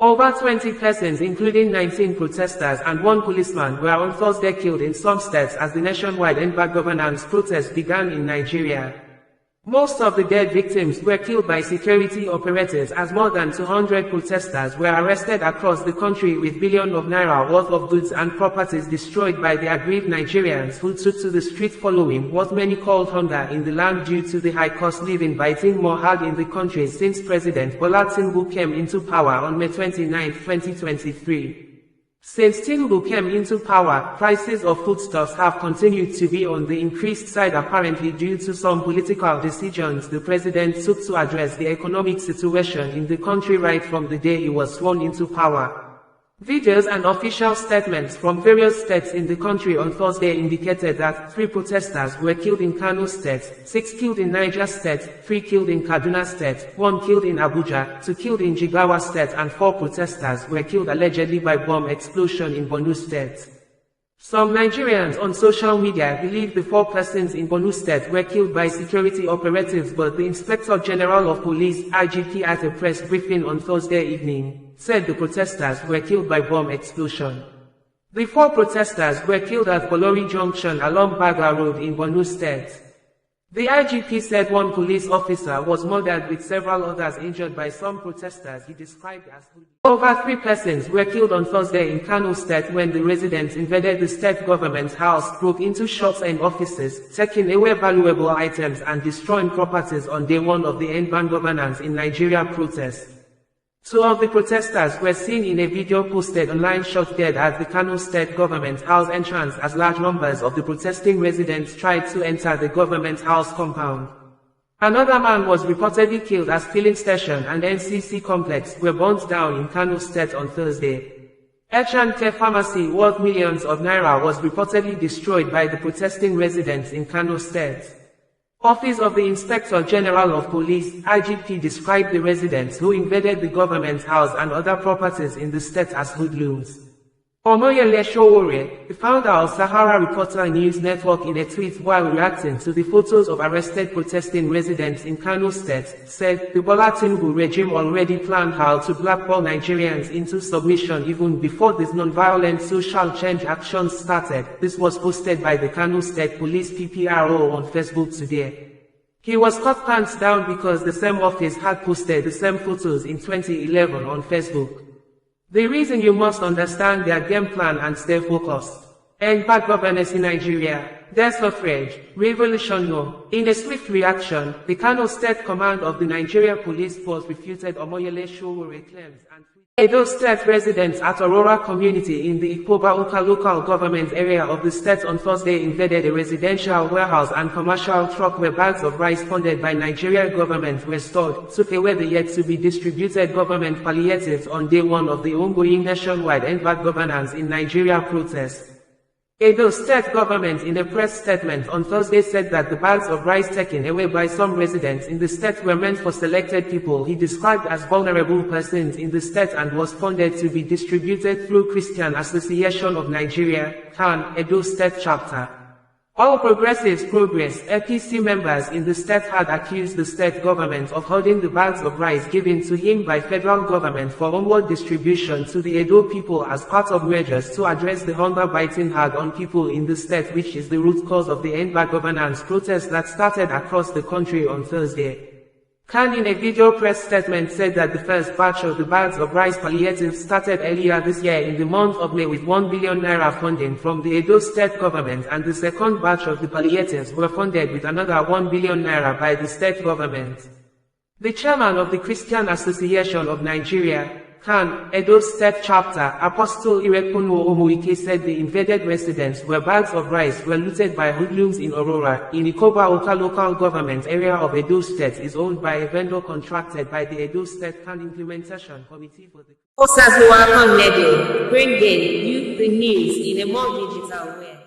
Over 20 persons, including 19 protesters and one policeman, were on Thursday killed in some states as the nationwide end-bad governance protest began in Nigeria. Most of the dead victims were killed by security operatives as more than 200 protesters were arrested across the country with billions of naira worth of goods and properties destroyed by the aggrieved Nigerians who took to the street following what many called hunger in the land due to the high cost living biting more hard in the country since President Bola Tinubu came into power on May 29, 2023. Since Tinubu came into power, prices of foodstuffs have continued to be on the increased side, apparently due to some political decisions the president took to address the economic situation in the country right from the day he was sworn into power. Videos and official statements from various states in the country on Thursday indicated that 3 protesters were killed in Kano State, 6 killed in Niger State, 3 killed in Kaduna State, 1 killed in Abuja, 2 killed in Jigawa State, and 4 protesters were killed allegedly by bomb explosion in Borno State. Some Nigerians on social media believe the 4 persons in Borno State were killed by security operatives, but the Inspector General of Police (IGP) at a press briefing on Thursday evening said the protesters were killed by bomb explosion. The 4 protesters were killed at Bolori Junction along Baga Road in Borno State. The IGP said 1 police officer was murdered with several others injured by some protesters he described as hoodlums. Over 3 persons were killed on Thursday in Kano State when the residents invaded the state government's house, broke into shops and offices, taking away valuable items and destroying properties on day 1 of the end-ban governance in Nigeria protest. 2 of the protesters were seen in a video posted online shot dead at the Kano State Government House entrance as large numbers of the protesting residents tried to enter the government house compound. Another man was reportedly killed as filling station and NCC complex were burnt down in Kano State on Thursday. H&K Pharmacy worth millions of naira was reportedly destroyed by the protesting residents in Kano State. Office of the Inspector General of Police (IGP) described the residents who invaded the government house and other properties in the state as hoodlums. Omoyele Sowore, the founder of Sahara Reporter News Network, in a tweet while reacting to the photos of arrested protesting residents in Kano State, said the Bola Tinubu regime already planned how to blackball Nigerians into submission even before these non-violent social change actions started. This was posted by the Kano State Police PPRO on Facebook today. He was caught pants down because the same office had posted the same photos in 2011 on Facebook. The reason you must understand their game plan and stay focused. End bad governance in Nigeria. There's suffrage. Revolution no. In a swift reaction, the Kano State Command of the Nigeria Police Force refuted Omoyele Sowore claims and Edo State residents at Aurora community in the Ikpoba-Uka local government area of the state on Thursday invaded a residential warehouse and commercial truck where bags of rice funded by Nigeria government were stored, took away the yet-to-be-distributed government palliatives on day 1 of the ongoing nationwide end-bad governance in Nigeria protest. Edo State government in a press statement on Thursday said that the bags of rice taken away by some residents in the state were meant for selected people he described as vulnerable persons in the state and was funded to be distributed through Christian Association of Nigeria, CAN, Edo State Chapter. All Progressives Progress (APC) members in the state had accused the state government of holding the bags of rice given to him by federal government for onward distribution to the Edo people as part of measures to address the hunger biting hard on people in the state, which is the root cause of the end bad governance protest that started across the country on Thursday. CAN in a video press statement said that the first batch of the bags of rice palliatives started earlier this year in the month of May with 1 billion naira funding from the Edo State government, and the second batch of the palliatives were funded with another 1 billion naira by the state government. The chairman of the Christian Association of Nigeria, CAN, Edo State Chapter, Apostle Irekunwo Omoike, said the invaded residents where bags of rice were looted by hoodlums in Aurora, in Ikpoba-Uka local government area of Edo State, is owned by a vendor contracted by the Edo State CAN Implementation Committee for the Osazuwa Konnede, bringing you the news in a more digital way.